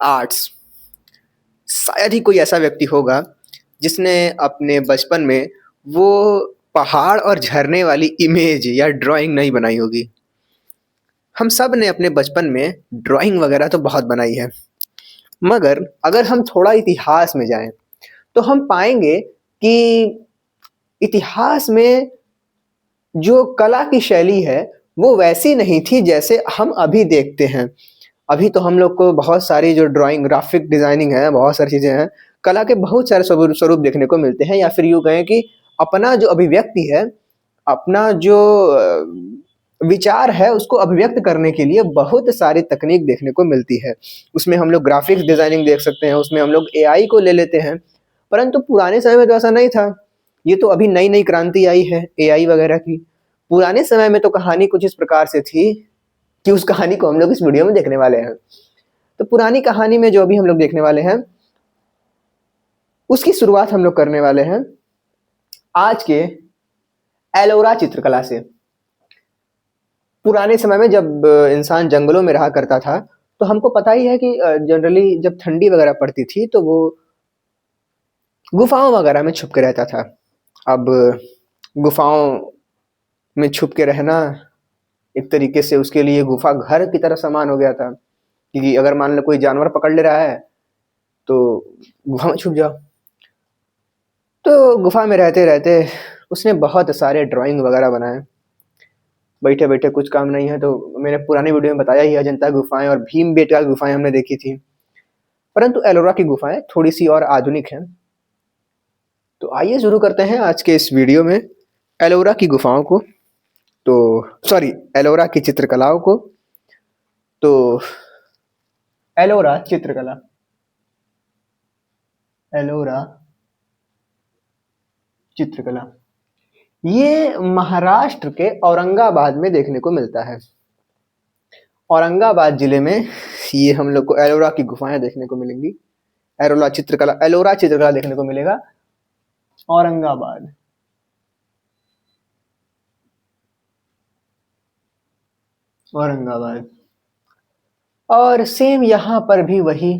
Arts. शायद ही कोई ऐसा व्यक्ति होगा जिसने अपने बचपन में वो पहाड़ और झरने वाली इमेज या ड्राइंग नहीं बनाई होगी। हम सब ने अपने बचपन में ड्राइंग वगैरह तो बहुत बनाई है, मगर अगर हम थोड़ा इतिहास में जाएं तो हम पाएंगे कि इतिहास में जो कला की शैली है वो वैसी नहीं थी जैसे हम अभी देखते हैं। अभी तो हम लोग को बहुत सारी जो ड्राइंग ग्राफिक डिजाइनिंग है, बहुत सारी चीजें हैं, कला के बहुत सारे स्वरूप देखने को मिलते हैं, या फिर यूं कहें कि अपना जो अभिव्यक्ति है, अपना जो विचार है उसको अभिव्यक्त करने के लिए बहुत सारी तकनीक देखने को मिलती है। उसमें हम लोग ग्राफिक्स डिजाइनिंग देख सकते हैं, उसमें हम लोग एआई को ले लेते हैं। परंतु पुराने समय में तो ऐसा नहीं था। ये तो अभी नई नई क्रांति आई है एआई वगैरह की। पुराने समय में तो कहानी कुछ इस प्रकार से थी कि उस कहानी को हम लोग इस वीडियो में देखने वाले हैं। तो पुरानी कहानी में जो अभी हम लोग देखने वाले हैं उसकी शुरुआत हम लोग करने वाले हैं आज के एलोरा चित्रकला से। पुराने समय में जब इंसान जंगलों में रहा करता था तो हमको पता ही है कि जनरली जब ठंडी वगैरह पड़ती थी तो वो गुफाओं वगैरह में छुप के रहता था। अब गुफाओं में छुप के रहना एक तरीके से उसके लिए गुफा घर की तरह समान हो गया था, क्योंकि अगर मान लो कोई जानवर पकड़ ले रहा है तो गुफा में छुप जाओ। तो गुफा में रहते रहते उसने बहुत सारे ड्राइंग वगैरह बनाए। बैठे बैठे कुछ काम नहीं है तो मैंने पुरानी वीडियो में बताया ही, अजंता गुफाएं और भीमबेटका गुफाएं हमने देखी थी। परंतु एलोरा की गुफाएं थोड़ी सी और आधुनिक हैं। तो आइए शुरू करते हैं आज के इस वीडियो में एलोरा की गुफाओं को, तो सॉरी एलोरा की चित्रकलाओं को। तो एलोरा चित्रकला, एलोरा चित्रकला ये महाराष्ट्र के औरंगाबाद में देखने को मिलता है। औरंगाबाद जिले में ये हम लोग को एलोरा की गुफाएं देखने को मिलेंगी। एलोरा चित्रकला देखने को मिलेगा औरंगाबाद। औरंगाबाद और सेम यहाँ पर भी वही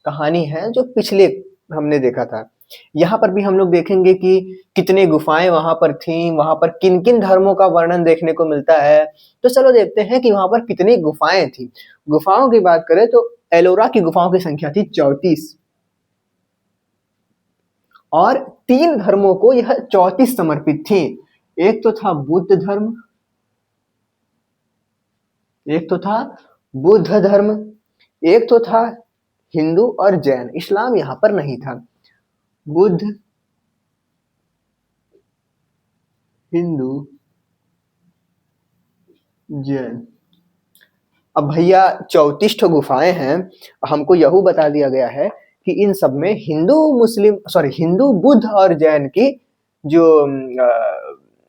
कहानी है जो पिछले हमने देखा था। यहाँ पर भी हम लोग देखेंगे कि कितने गुफाएं वहां पर थीं, वहां पर किन किन धर्मों का वर्णन देखने को मिलता है। तो चलो देखते हैं कि वहां पर कितनी गुफाएं थी। गुफाओं की बात करें तो एलोरा की गुफाओं की संख्या थी 34 और 3 धर्मों को यह 34 समर्पित थी। एक तो था बुद्ध धर्म, एक तो था बुद्ध धर्म, एक तो था हिंदू और जैन। इस्लाम यहां पर नहीं था। बुद्ध, हिंदू, जैन। अब भैया 34 ठो गुफाएं हैं, हमको यह बता दिया गया है कि इन सब में हिंदू बुद्ध और जैन की जो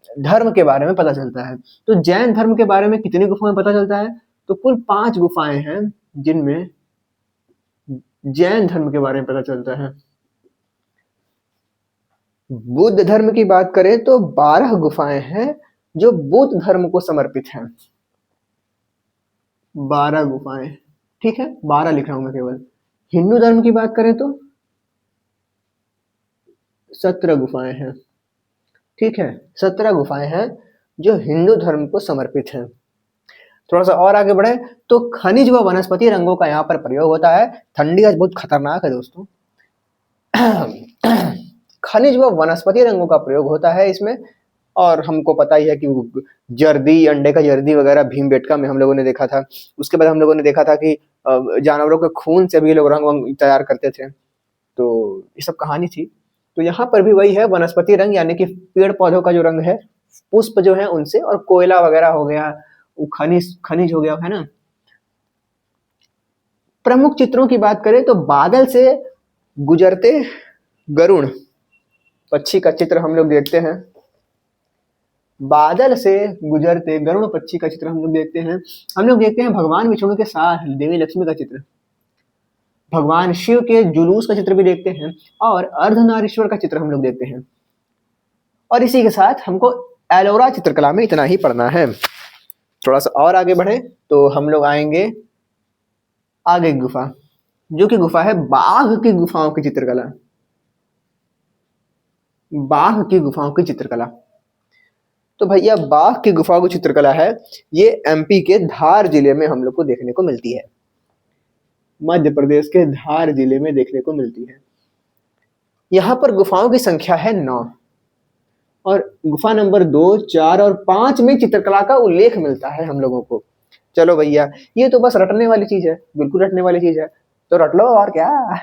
धर्म के बारे में पता चलता है। तो जैन धर्म के बारे में कितनी गुफाएं पता चलता है? तो कुल 5 गुफाएं हैं जिनमें जैन धर्म के बारे में पता चलता है। बुद्ध धर्म की बात करें तो 12 गुफाएं हैं जो बुद्ध धर्म को समर्पित हैं। 12 गुफाएं, ठीक है, 12 लिख रहा हूं मैं केवल। हिंदू धर्म की बात करें तो 17 गुफाएं हैं, ठीक है, 17 गुफाएं हैं जो हिंदू धर्म को समर्पित हैं। थोड़ा सा और आगे बढ़े तो खनिज व वनस्पति रंगों का यहाँ पर प्रयोग होता है। ठंडी आज बहुत खतरनाक है दोस्तों। खनिज व वनस्पति रंगों का प्रयोग होता है इसमें। और हमको पता ही है कि जर्दी, अंडे का जर्दी वगैरह भीमबेटका में हम लोगों ने देखा था। उसके बाद हम लोगों ने देखा था कि जानवरों के खून से भी लोग रंग तैयार करते थे। तो ये सब कहानी थी। तो यहाँ पर भी वही है, वनस्पति रंग यानी कि पेड़ पौधों का जो रंग है, पुष्प जो है उनसे, और कोयला वगैरह हो गया, खनिज हो गया, है ना। प्रमुख चित्रों की बात करें तो बादल से गुजरते गरुड़ पक्षी का चित्र हम लोग देखते हैं। बादल से गुजरते गरुड़ पक्षी का चित्र हम लोग देखते हैं। हम लोग देखते हैं भगवान विष्णु के साथ देवी लक्ष्मी का चित्र, भगवान शिव के जुलूस का चित्र भी देखते हैं, और अर्धनारीश्वर का चित्र हम लोग देखते हैं। और इसी के साथ हमको एलोरा चित्रकला में इतना ही पढ़ना है। थोड़ा सा और आगे बढ़े तो हम लोग आएंगे आगे गुफा। जो कि गुफा है बाघ की गुफाओं की चित्रकला। बाघ की गुफाओं की चित्रकला। तो भैया बाघ की गुफाओं की चित्रकला है, ये एमपी के धार जिले में हम लोग को देखने को मिलती है। मध्य प्रदेश के धार जिले में देखने को मिलती है। यहाँ पर गुफाओं की संख्या है 9 और गुफा नंबर 2, 4 और 5 में चित्रकला का उल्लेख मिलता है हम लोगों को। चलो भैया, ये तो बस रटने वाली चीज है, बिल्कुल रटने वाली चीज है, तो रट लो और क्या।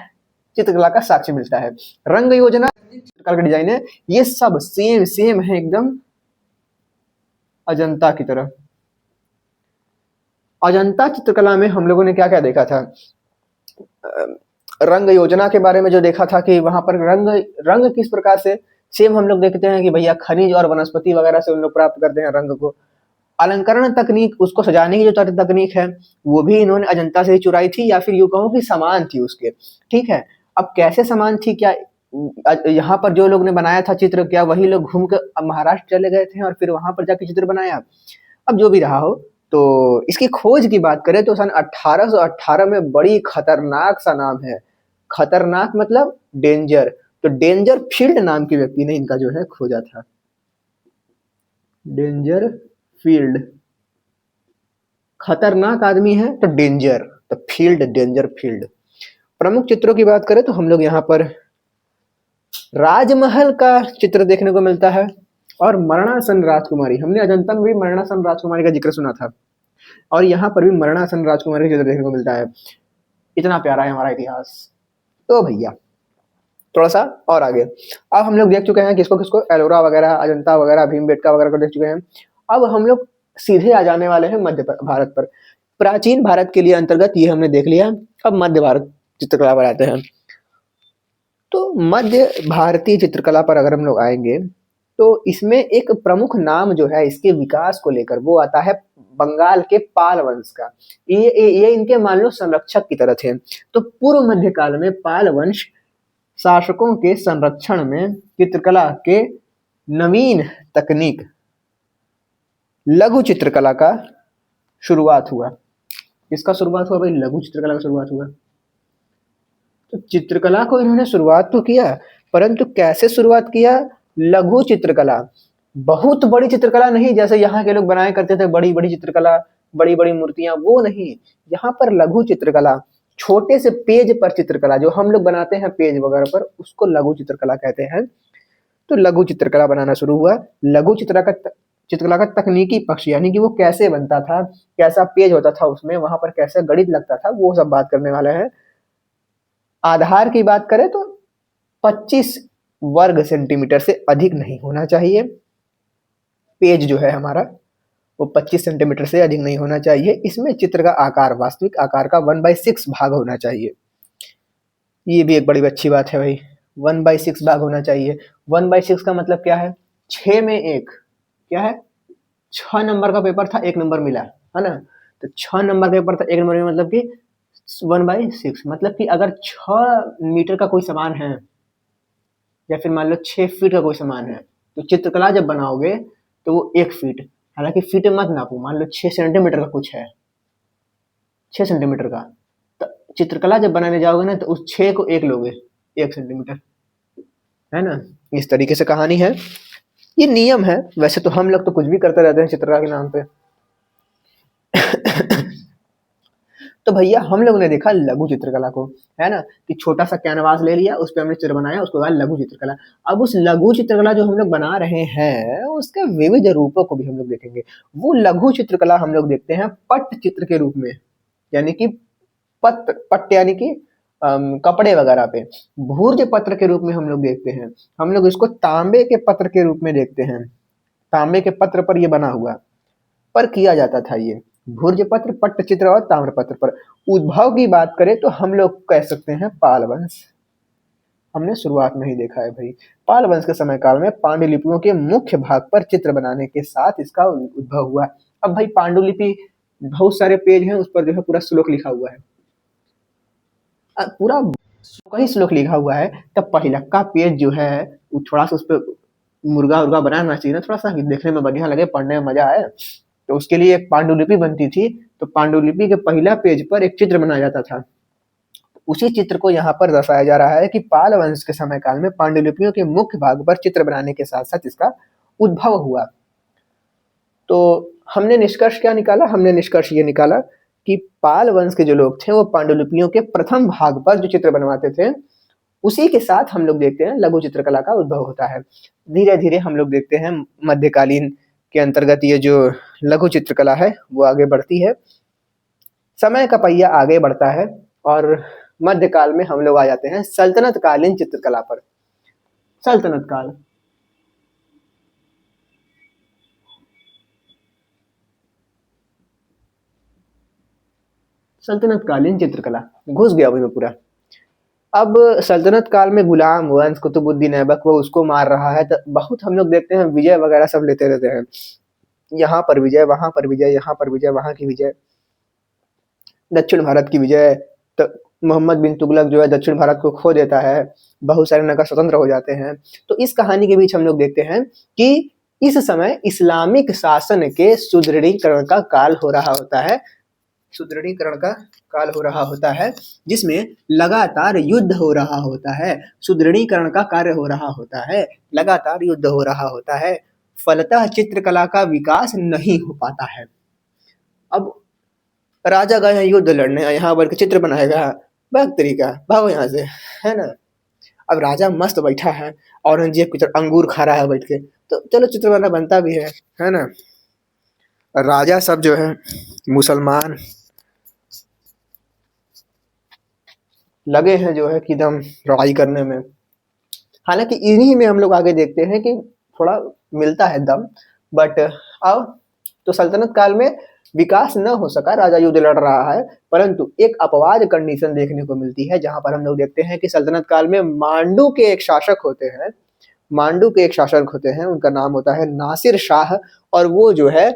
चित्रकला का साक्ष्य मिलता है, रंग योजना, चित्रकला का डिजाइन है, ये सब सेम सेम है एकदम अजंता की तरह। अजंता चित्रकला में हम लोगों ने क्या क्या देखा था? रंग योजना के बारे में जो देखा था कि वहां पर रंग रंग किस प्रकार से सेम हम लोग देखते हैं कि भैया खनिज और वनस्पति वगैरह से उन लोग प्राप्त करते हैं रंग को। अलंकरण तकनीक, उसको सजाने की जो तकनीक है वो भी इन्होंने अजंता से ही चुराई थी, या फिर यूं कहूं कि समान थी उसके। ठीक है, अब कैसे समान थी, क्या यहाँ पर जो लोग ने बनाया था चित्र, क्या वही लोग घूम कर महाराष्ट्र चले गए थे और फिर वहां पर जाके चित्र बनाया? अब जो भी रहा हो, तो इसकी खोज की बात करें तो सन 1818 में बड़ी खतरनाक सा नाम है, खतरनाक मतलब डेंजर, तो डेंजर फील्ड नाम के व्यक्ति ने इनका जो है खोजा था। डेंजर फील्ड, खतरनाक आदमी है तो डेंजर, तो फील्ड, डेंजर फील्ड। प्रमुख चित्रों की बात करें तो हम लोग यहाँ पर राजमहल का चित्र देखने को मिलता है और मरणासन राजकुमारी। हमने अजंता में भी मरणासन राजकुमारी का जिक्र सुना था और यहाँ पर भी मरणासन राजकुमारी का चित्र देखने को मिलता है। इतना प्यारा है हमारा इतिहास। तो भैया थोड़ा सा और आगे, अब हम लोग देख चुके हैं किसको किसको, एलोरा वगैरह, अजंता वगैरह, भीमबेटका वगैरह को देख चुके हैं। अब हम लोग सीधे आ जाने वाले हैं मध्य भारत पर। प्राचीन भारत के लिए अंतर्गत ये हमने देख लिया, अब मध्य भारत चित्रकला पर आते हैं। तो मध्य भारतीय चित्रकला पर अगर हम लोग आएंगे तो इसमें एक प्रमुख नाम जो है इसके विकास को लेकर वो आता है बंगाल के पाल वंश का। ये इनके मान लो संरक्षक की तरह थे। तो पूर्व मध्यकाल में पाल वंश शासकों के संरक्षण में चित्रकला के नवीन तकनीक लघु चित्रकला का शुरुआत हुआ। किसका शुरुआत हुआ भाई? लघु चित्रकला का शुरुआत हुआ। तो चित्रकला को इन्होंने शुरुआत तो किया, परंतु कैसे शुरुआत किया? लघु चित्रकला, बहुत बड़ी चित्रकला नहीं जैसे यहाँ के लोग बनाया करते थे, बड़ी बड़ी चित्रकला, बड़ी बड़ी मूर्तियां, वो नहीं। यहाँ पर लघु चित्रकला, छोटे से पेज पर चित्रकला, जो हम लोग बनाते हैं पेज वगैरह पर, उसको लघु चित्रकला कहते हैं। तो लघु चित्रकला बनाना शुरू हुआ। लघु चित्रकला का तकनीकी पक्ष, यानी कि वो कैसे बनता था, कैसा पेज होता था उसमें, वहां पर कैसा गणित लगता था, वो सब बात करने वाले हैं। आधार की बात करें तो 25 वर्ग सेंटीमीटर से अधिक नहीं होना चाहिए। पेज जो है हमारा वो 25 सेंटीमीटर से अधिक नहीं होना चाहिए। इसमें चित्र का आकार वास्तविक आकार का 1/6 भाग होना चाहिए। ये भी एक बड़ी अच्छी बात है भाई, 1/6 भाग होना चाहिए। 1/6 का मतलब क्या है? 6 में 1, क्या है? 6 नंबर का पेपर था, 1 नंबर मिला है ना, तो 6 नंबर का पेपर था, 1 नंबर में, मतलब कि 1/6, मतलब कि अगर 6 मीटर का कोई सामान है या फिर मान लो 6 फीट का कोई सामान है, तो चित्रकला जब बनाओगे तो वो 1 फीट, हालांकि फीट मत नापो, मान लो 6 सेंटीमीटर का कुछ है, 6 सेंटीमीटर का, तो चित्रकला जब बनाने जाओगे ना तो उस 6 को 1 लोगे, 1 सेंटीमीटर, है ना। इस तरीके से कहानी है, ये नियम है। वैसे तो हम लोग तो कुछ भी करते रहते हैं चित्रकला के नाम पे। तो भैया हम लोग ने देखा लघु चित्रकला को, है ना, कि छोटा सा कैनवास ले लिया, उस पर हमने चित्र बनाया, उसको कहा लघु चित्रकला। अब उस लघु चित्रकला जो हम लोग बना रहे हैं उसके विविध रूपों को भी हम लोग देखेंगे। वो लघु चित्रकला हम लोग देखते हैं पट्ट चित्र के रूप में, यानी कि पट्ट यानी कि कपड़े वगैरह पे, भूर्ज पत्र के रूप में हम लोग देखते हैं। हम लोग इसको तांबे के पत्र के रूप में देखते हैं, तांबे के पत्र पर ये बना हुआ पर किया जाता था ये भूर्ज पत्र, पट्टचित्र और ताम्र पत्र पर। उद्भव की बात करें तो हम लोग कह सकते हैं पाल वंश, हमने शुरुआत में ही देखा है भाई। पाल वंश के समय काल में पांडुलिपियों के मुख्य भाग पर चित्र बनाने के साथ इसका उद्भव हुआ। अब भाई पांडुलिपि बहुत सारे पेज हैं, उस पर जो है पूरा श्लोक लिखा हुआ है, पूरा कई श्लोक लिखा हुआ है, तब पहिलक्का पेज जो है वो थोड़ा सा उस पर मुर्गा उर्गा बनाना चाहिए ना, थोड़ा सा देखने में बढ़िया लगे, पढ़ने में मजा आए, तो उसके लिए एक पांडुलिपि बनती थी। तो पांडुलिपि के पहला पेज पर एक चित्र बनाया जाता था, उसी चित्र को यहाँ पर दर्शाया जा रहा है कि पाल वंश के समय काल में पांडुलिपियों के मुख्य भाग पर चित्र बनाने के साथ साथ इसका उद्भव हुआ। तो हमने निष्कर्ष क्या निकाला? हमने निष्कर्ष ये निकाला कि पाल वंश के जो लोग थे वो पांडुलिपियों के प्रथम भाग पर जो चित्र बनवाते थे उसी के साथ हम लोग देखते हैं लघु चित्रकला का उद्भव होता है। धीरे धीरे हम लोग देखते हैं मध्यकालीन के अंतर्गत ये जो लघु चित्रकला है वो आगे बढ़ती है, समय का पहिया आगे बढ़ता है और मध्यकाल में हम लोग आ जाते हैं सल्तनत कालीन चित्रकला पर। सल्तनत काल, सल्तनत कालीन चित्रकला घुस गया वही में पूरा। अब सल्तनत काल में गुलाम वंश कुतुबुद्दीन ऐबक वो उसको मार रहा है, तो बहुत हम लोग देखते हैं विजय वगैरह सब लेते रहते हैं, यहाँ पर विजय, वहां पर विजय, यहाँ पर विजय, वहां की विजय, दक्षिण भारत की विजय। तो मोहम्मद बिन तुगलक जो है दक्षिण भारत को खो देता है, बहुत सारे नगर स्वतंत्र हो जाते हैं। तो इस कहानी के बीच हम लोग देखते हैं कि इस समय इस्लामिक शासन के सुदृढ़ीकरण का काल हो रहा होता है, सुदृढ़ीकरण का काल हो रहा होता है, जिसमें लगातार युद्ध हो रहा होता है, सुदृढ़ीकरण का कार्य हो रहा होता है, लगातार युद्ध हो रहा होता है, फलतः चित्रकला का विकास नहीं हो पाता है। अब राजा गए हैं युद्ध लड़ने, यहाँ पर चित्र बनाएगा, भाग तरीका, भागो यहाँ से, है ना। अब राजा मस्त बैठा है, औरंगजेब की तरफ अंगूर खा रहा है बैठ के, तो चलो चित्र बना बनता भी है ना। राजा सब जो है मुसलमान लगे हैं जो है कि दम लड़ाई करने में। हालांकि इन्हीं में हम लोग आगे देखते हैं कि थोड़ा मिलता है दम, बट अब तो सल्तनत काल में विकास न हो सका, राजा युद्ध लड़ रहा है, परंतु एक अपवाद कंडीशन देखने को मिलती है जहां पर हम लोग देखते हैं कि सल्तनत काल में मांडू के एक शासक होते हैं, मांडू के एक शासक होते हैं, उनका नाम होता है नासिर शाह, और वो जो है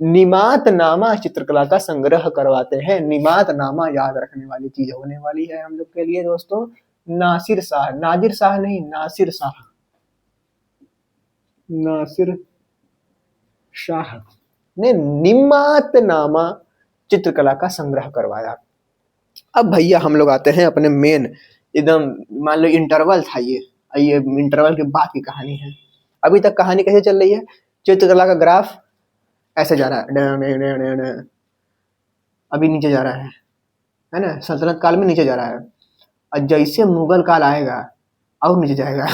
निमात नामा चित्रकला का संग्रह करवाते हैं। निमात नामा याद रखने वाली चीज होने वाली है हम लोग के लिए दोस्तों। नासिर शाह, नादिर शाह नहीं, नासिर शाह, नासिर शाह ने निमात नामा चित्रकला का संग्रह करवाया। अब भैया हम लोग आते हैं अपने मेन एकदम, मान लो इंटरवल था ये इंटरवल के बाद की कहानी है। अभी तक कहानी कैसे चल रही है? चित्रकला का ग्राफ ऐसे जा रहा है, अभी नीचे जा रहा है ना, सल्तनत काल में नीचे जा रहा है, और जैसे मुगल काल आएगा और नीचे जाएगा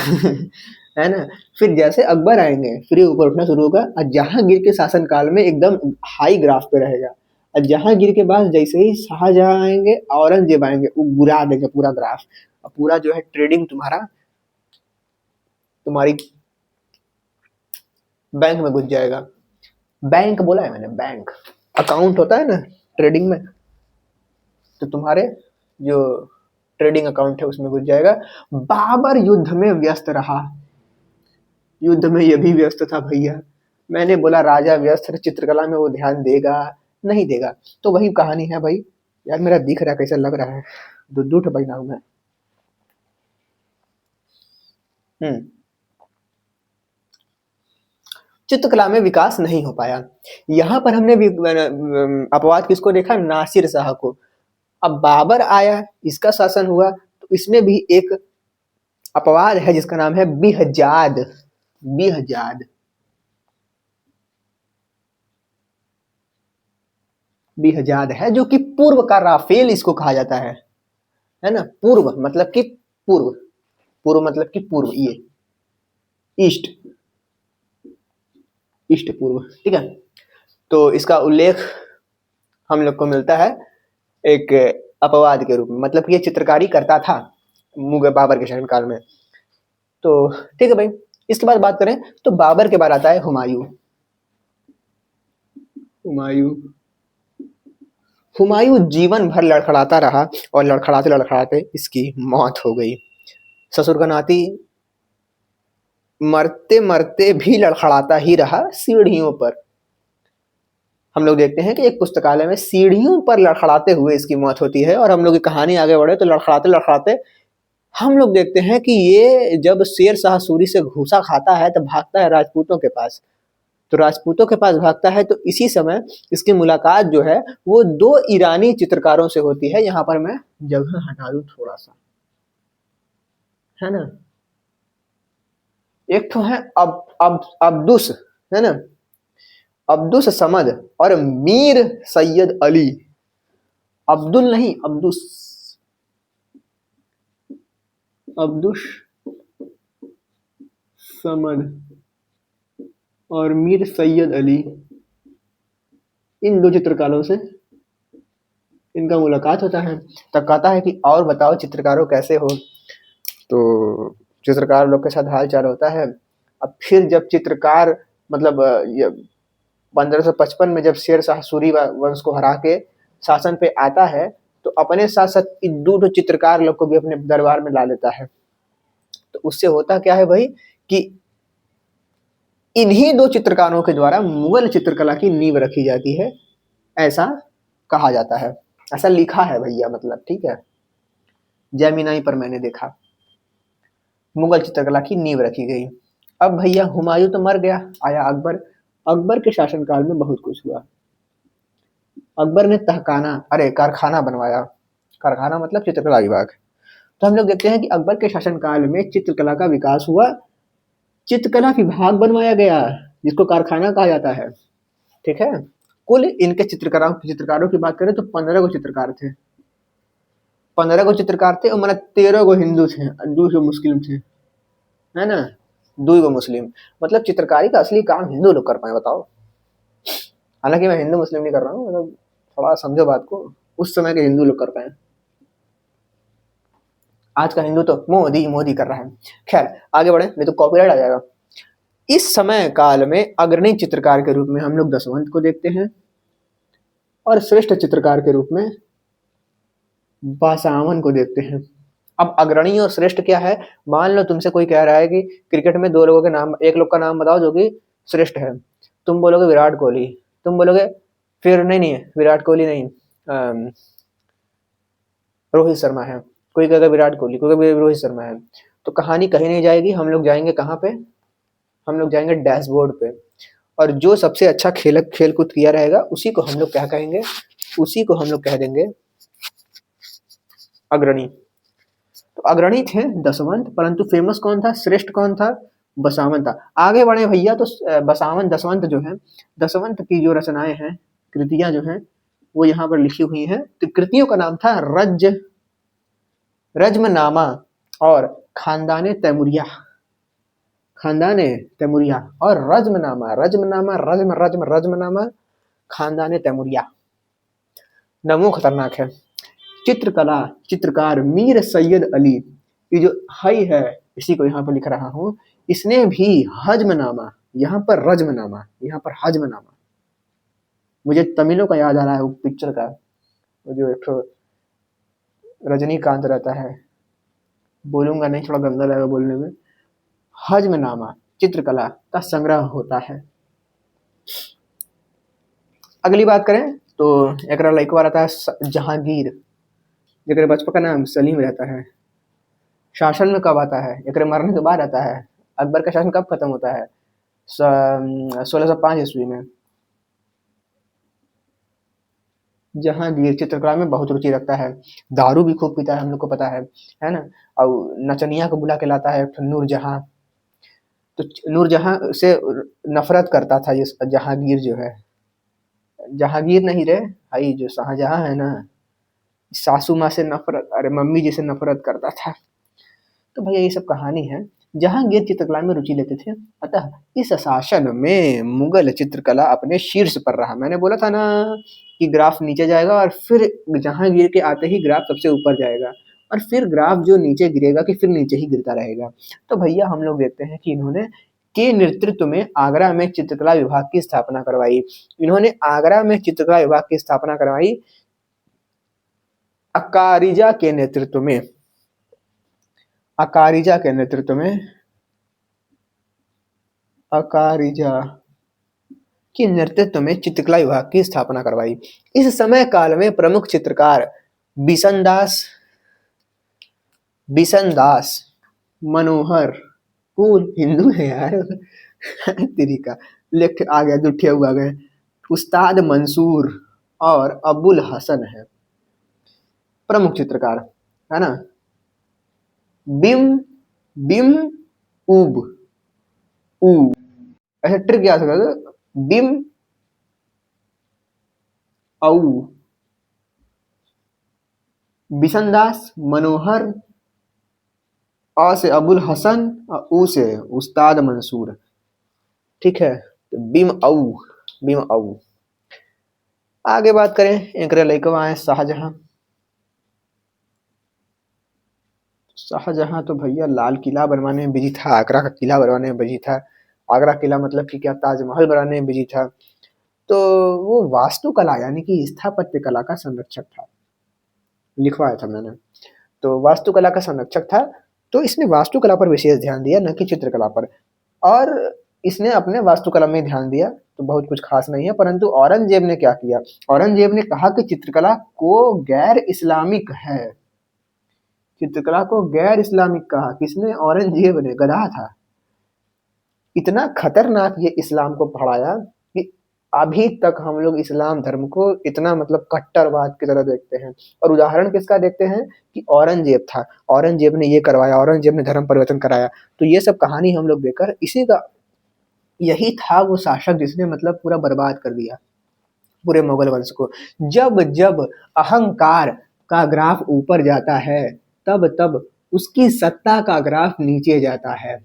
है ना। फिर जैसे अकबर आएंगे फिर ये ऊपर उठना शुरू होगा, और जहांगीर के शासन काल में एकदम हाई ग्राफ पे रहेगा, और जहांगीर के बाद जैसे ही शाहजहां आएंगे, औरंगजेब आएंगे, वो गिरा देंगे पूरा ग्राफ, और पूरा जो है ट्रेडिंग तुम्हारी बैंक में घुस जाएगा। बैंक बोला है मैंने, बैंक अकाउंट होता है ना ट्रेडिंग में, तो तुम्हारे जो ट्रेडिंग अकाउंट है उसमें घुस जाएगा। बाबर युद्ध में व्यस्त रहा, युद्ध में ये भी व्यस्त था भैया। मैंने बोला राजा व्यस्त है, चित्रकला में वो ध्यान देगा नहीं देगा, तो वही कहानी है भाई। यार मेरा दिख रहा है कैसा लग रहा है, दूठ बना हूं मैं। चित्रकला में विकास नहीं हो पाया। यहाँ पर हमने अपवाद किसको देखा? नासिर शाह को। अब बाबर आया, इसका शासन हुआ, तो इसमें भी एक अपवाद है जिसका नाम है बिहजाद। बिहजाद, बिहजाद है जो कि पूर्व का राफेल इसको कहा जाता है ना। पूर्व मतलब कि पूर्व, पूर्व मतलब कि पूर्व, ये ईस्ट, ईस्ट पूर्व, ठीक है। तो इसका उल्लेख हम लोग को मिलता है एक अपवाद के रूप में, मतलब ये चित्रकारी करता था मुगल बाबर के शासन काल में। तो ठीक है भाई, इसके बाद बात करें तो बाबर के बाद आता है हुमायूं। हुमायूं, हुमायूं जीवन भर लड़खड़ाता रहा, और लड़खड़ाते लड़खड़ाते इसकी मौत हो गई। ससुर का नाती मरते मरते भी लड़खड़ाता ही रहा सीढ़ियों पर। हम लोग देखते हैं कि एक पुस्तकालय में सीढ़ियों पर लड़खड़ाते हुए इसकी मौत होती है, और हम लोग की कहानी आगे बढ़े तो लड़खड़ाते लड़खड़ाते हम लोग देखते हैं कि ये जब शेर शाह सूरी से घूसा खाता है तो भागता है राजपूतों के पास। तो राजपूतों के पास भागता है। तो इसी समय इसकी मुलाकात जो है वो दो ईरानी चित्रकारों से होती है। यहाँ पर मैं जगह हटा दूं थोड़ा सा, है ना। एक तो है अब्दुस, है ना, अब्दुस समद और मीर सैयद अली। अब्दुल नहीं, अब्दुस, अब्दुस समद और मीर सैयद अली, इन दो चित्रकारों से इनका मुलाकात होता है। तब कहता है कि और बताओ चित्रकारों कैसे हो। तो चित्रकार लोग के साथ हाल चाल होता है। अब फिर जब चित्रकार मतलब 1555 में जब शेर शाह सूरी वंश को हरा के शासन पे आता है, तो अपने साथ साथ दो चित्रकार लोग को भी अपने दरबार में ला लेता है। तो उससे होता क्या है भाई कि इन्हीं दो चित्रकारों के द्वारा मुगल चित्रकला की नींव रखी जाती है, ऐसा कहा जाता है, ऐसा लिखा है भैया, मतलब ठीक है। जैमिनाई पर मैंने देखा मुगल चित्रकला की नींव रखी गई। अब भैया हुमायूं तो मर गया, आया अकबर। अकबर के शासनकाल में बहुत कुछ हुआ। अकबर ने कारखाना बनवाया। कारखाना मतलब चित्रकला विभाग। तो हम लोग देखते हैं कि अकबर के शासनकाल में चित्रकला का विकास हुआ, चित्रकला विभाग बनवाया गया जिसको कारखाना कहा जाता है, ठीक है। कुल इनके चित्रकारों की बात करें तो 15 गो चित्रकार थे। 15 गो चित्रकार थे और मतलब 13 गो हिंदू थे, 2 गो मुस्लिम थे, है ना, 2 गो मुस्लिम। मतलब चित्रकारी का असली काम हिंदू लोग कर पाए, बताओ। हालांकि मैं हिंदू मुस्लिम नहीं कर रहा हूँ, मतलब थोड़ा समझो बात को, उस समय के हिंदू लोग कर पाए। आज का हिंदू तो मोदी मोदी कर रहा है। खैर आगे बढ़े, नहीं तो कॉपीराइट आ जाएगा। इस समय काल में अग्रणी चित्रकार के रूप में हम लोग दशवंत को देखते हैं और श्रेष्ठ चित्रकार के रूप में बासावन को देखते हैं। अब अग्रणी और श्रेष्ठ क्या है, मान लो तुमसे कोई कह रहा है कि क्रिकेट में 2 लोगों के नाम, एक लोग का नाम बताओ जो कि श्रेष्ठ है। तुम बोलोगे विराट कोहली, तुम बोलोगे फिर नहीं विराट कोहली नहीं, रोहित शर्मा है। कोई कहेगा विराट कोहली, कोई कहेगा रोहित शर्मा है। तो कहानी कहीं नहीं जाएगी, हम लोग जाएंगे कहाँ पे, हम लोग जाएंगे डैशबोर्ड पे। और जो सबसे अच्छा खेलकूद किया रहेगा उसी को हम लोग क्या कहेंगे, उसी को हम लोग कह देंगे अग्रणी। तो अग्रणी थे दशवंत, परंतु फेमस कौन था, श्रेष्ठ कौन था, बसावन था। आगे बढ़े भैया तो बसावन दशवंत जो है, दशवंत की जो रचनाएं हैं, कृतियां जो हैं, वो यहाँ पर लिखी हुई हैं। तो कृतियों का नाम था रज्मनामा और खानदाने तैमुरिया, खानदाने तैमुरिया और रज्मनामा खानदाने तैमुरिया। नमो खतरनाक है। चित्रकला चित्रकार मीर सैयद अली, ये जो हई है इसी को यहाँ पर लिख रहा हूँ, इसने भी हजमनामा, यहाँ पर रज्मनामा, यहाँ पर हजमनामा। मुझे तमिलों का याद आ रहा है वो पिक्चर का, वो जो एक रजनीकांत रहता है, बोलूंगा नहीं, थोड़ा गंदा लगेगा बोलने में। हजमनामा चित्रकला का संग्रह होता है। अगली बात करें तो एक लड़का रहता है जहांगीर, जगह बचपन का नाम सलीम रहता है। शासन में कब आता है, एक मरने के बाद आता है। अकबर का शासन कब खत्म होता है, 1605 ईस्वी में। जहांगीर चित्रकला में बहुत रुचि रखता है, दारू भी खूब पीता है, हम लोग को पता है ना। और नचनिया को बुला के लाता है नूरजहां। तो नूरजहां से नफरत करता था ये जहांगीर जो है, जहांगीर नहीं रे भाई, जो शाहजहां है ना, सासू माँ से नफरत, अरे मम्मी जी से नफरत करता था। तो भैया ये सब कहानी है। जहांगीर चित्रकला में रुचि लेते थे, अतः इस शासन में मुगल चित्रकला अपने शीर्ष पर रहा। मैंने बोला था ना कि ग्राफ नीचे जाएगा और फिर जहांगीर के आते ही ग्राफ सबसे ऊपर जाएगा, और फिर ग्राफ जो नीचे गिरेगा कि फिर नीचे ही गिरता रहेगा। तो भैया हम लोग देखते हैं कि इन्होंने के नेतृत्व में आगरा में चित्रकला विभाग की स्थापना करवाई। इन्होंने आगरा में चित्रकला विभाग की स्थापना करवाई अकारिजा के नेतृत्व में। अकारिजा के नेतृत्व में, अकारिजा के नेतृत्व में चित्रकला विभाग की स्थापना करवाई। इस समय काल में प्रमुख चित्रकार बिशन दास मनोहर, कूल हिंदू है यार तेरी का, लिख के आ गया, जुठे हुआ गए। उस्ताद मंसूर और अबुल हसन है प्रमुख चित्रकार, है ना। बिम बिम उब उ ऐसा ट्रिक याद रखा था। बिम औ बिशनदास मनोहर, अ से अबुल हसन और उ से उस्ताद मंसूर। ठीक है, तो बिम औ। आगे बात करें, एक लड़कवा है शाहजहां। शाहजहां तो भैया लाल किला बनवाने में बिजी था, आगरा का किला बनवाने में बिजी था। आगरा किला मतलब कि क्या, ताजमहल बनाने में बिजी था। तो वो वास्तुकला यानी कि स्थापत्य कला का संरक्षक था, लिखवाया था मैंने। तो वास्तुकला का संरक्षक था, तो इसने वास्तुकला पर विशेष ध्यान दिया, न कि चित्रकला पर। और इसने अपने वास्तुकला में ध्यान दिया, तो बहुत कुछ खास नहीं है। परंतु औरंगजेब ने क्या किया, औरंगजेब ने कहा कि चित्रकला को गैर इस्लामिक है। चित्रकला को गैर इस्लामिक कहा, किसने, औरंगजेब ने, गधा था। इतना खतरनाक ये इस्लाम को पढ़ाया कि अभी तक हम लोग इस्लाम धर्म को इतना मतलब कट्टरवाद की तरह देखते हैं। और उदाहरण किसका देखते हैं कि औरंगजेब था, औरंगजेब ने ये करवाया, औरंगजेब ने धर्म परिवर्तन कराया। तो ये सब कहानी हम लोग देखकर इसी का, यही था वो शासक जिसने मतलब पूरा बर्बाद कर दिया पूरे मुगल वंश को। जब जब अहंकार का ग्राफ ऊपर जाता है, तब तब उसकी सत्ता का ग्राफ नीचे जाता है।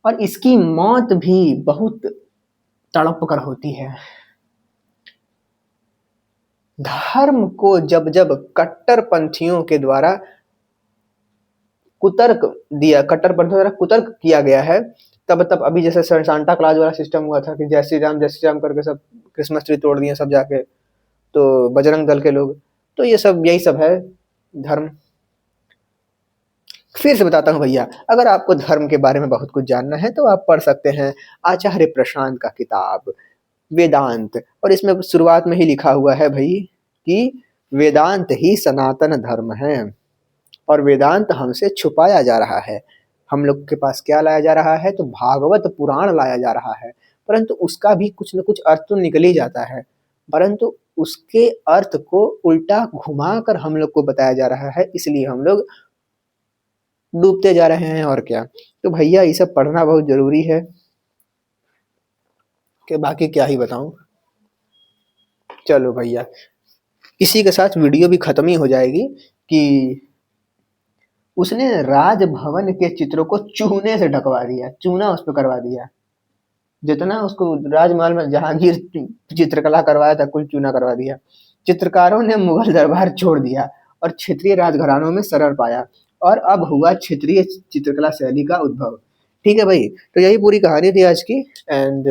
और इसकी मौत भी बहुत तड़प कर होती है। धर्म को जब जब कट्टरपंथियों के द्वारा कट्टरपंथियों द्वारा कुतर्क किया गया है, तब तब अभी जैसे सांता क्लॉज वाला सिस्टम हुआ था कि जय श्री राम करके सब क्रिसमस ट्री तोड़ दिए सब जाके, तो बजरंग दल के लोग। तो ये सब यही सब है धर्म। फिर से बताता हूँ भैया, अगर आपको धर्म के बारे में बहुत कुछ जानना है तो आप पढ़ सकते हैं आचार्य प्रशांत का किताब वेदांत। और इसमें शुरुआत में ही लिखा हुआ है भाई कि वेदांत ही सनातन धर्म है, और वेदांत हमसे छुपाया जा रहा है। हम लोग के पास क्या लाया जा रहा है, तो भागवत पुराण लाया जा रहा है। परंतु उसका भी कुछ न कुछ अर्थ तो निकल ही जाता है, परंतु उसके अर्थ को उल्टा घुमा कर हम लोग को बताया जा रहा है, इसलिए हम लोग डूबते जा रहे हैं। और क्या, तो भैया ये सब पढ़ना बहुत जरूरी है, कि बाकी क्या ही बताऊं। चलो भैया, इसी के साथ वीडियो भी खत्म ही हो जाएगी कि उसने राजभवन के चित्रों को चूने से ढकवा दिया, चूना उस पर करवा दिया। जितना उसको राजमहल में जहांगीर चित्रकला करवाया था, कुल चूना करवा दिया। चित्रकारों ने मुगल दरबार छोड़ दिया और क्षेत्रीय राजघरानों में शरण पाया, और अब हुआ क्षेत्रीय चित्रकला शैली का उद्भव। ठीक है भाई, तो यही पूरी कहानी थी आज की। एंड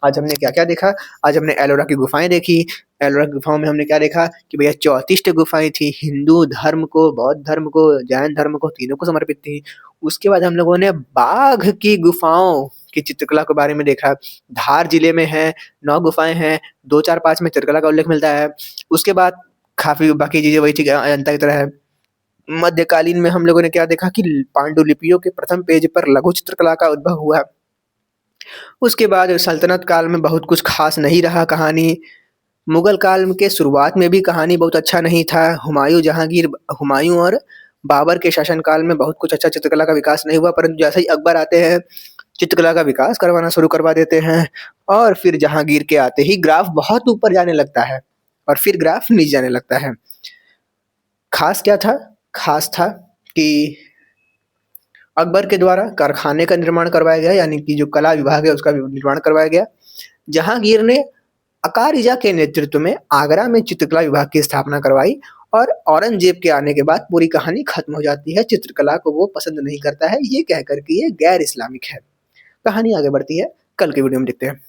आज हमने क्या क्या देखा, आज हमने एलोरा की गुफाएं देखी। एलोरा की गुफाओं में हमने क्या देखा कि भैया 34 गुफाएं थी, हिंदू धर्म को, बौद्ध धर्म को, जैन धर्म को, तीनों को समर्पित थी। उसके बाद हम लोगों ने बाघ की गुफाओं की चित्रकला के बारे में देखा। धार जिले में है 9 गुफाएं हैं, 2 4 5 में चित्रकला का उल्लेख मिलता है। उसके बाद काफी बाकी चीजें वही थी, अजंता की तरह है। मध्यकालीन में हम लोगों ने क्या देखा कि पांडुलिपियों के प्रथम पेज पर लघु चित्रकला का उद्भव हुआ। उसके बाद सल्तनत काल में बहुत कुछ खास नहीं रहा कहानी। मुगल काल के शुरुआत में भी कहानी बहुत अच्छा नहीं था। हुमायूं और बाबर के शासनकाल में बहुत कुछ अच्छा चित्रकला का विकास नहीं हुआ, परंतु जैसे ही अकबर आते हैं चित्रकला का विकास करवाना शुरू करवा देते हैं। और फिर जहांगीर के आते ही ग्राफ बहुत ऊपर जाने लगता है, और फिर ग्राफ नीचे जाने लगता है। खास क्या था, खास था कि अकबर के द्वारा कारखाने का निर्माण करवाया गया, यानी कि जो कला विभाग है उसका निर्माण करवाया गया। जहांगीर ने अकारिजा के नेतृत्व में आगरा में चित्रकला विभाग की स्थापना करवाई, और औरंगजेब के आने के बाद पूरी कहानी खत्म हो जाती है। चित्रकला को वो पसंद नहीं करता है, ये कहकर कि ये गैर इस्लामिक है। कहानी आगे बढ़ती है, कल के वीडियो में देखते हैं।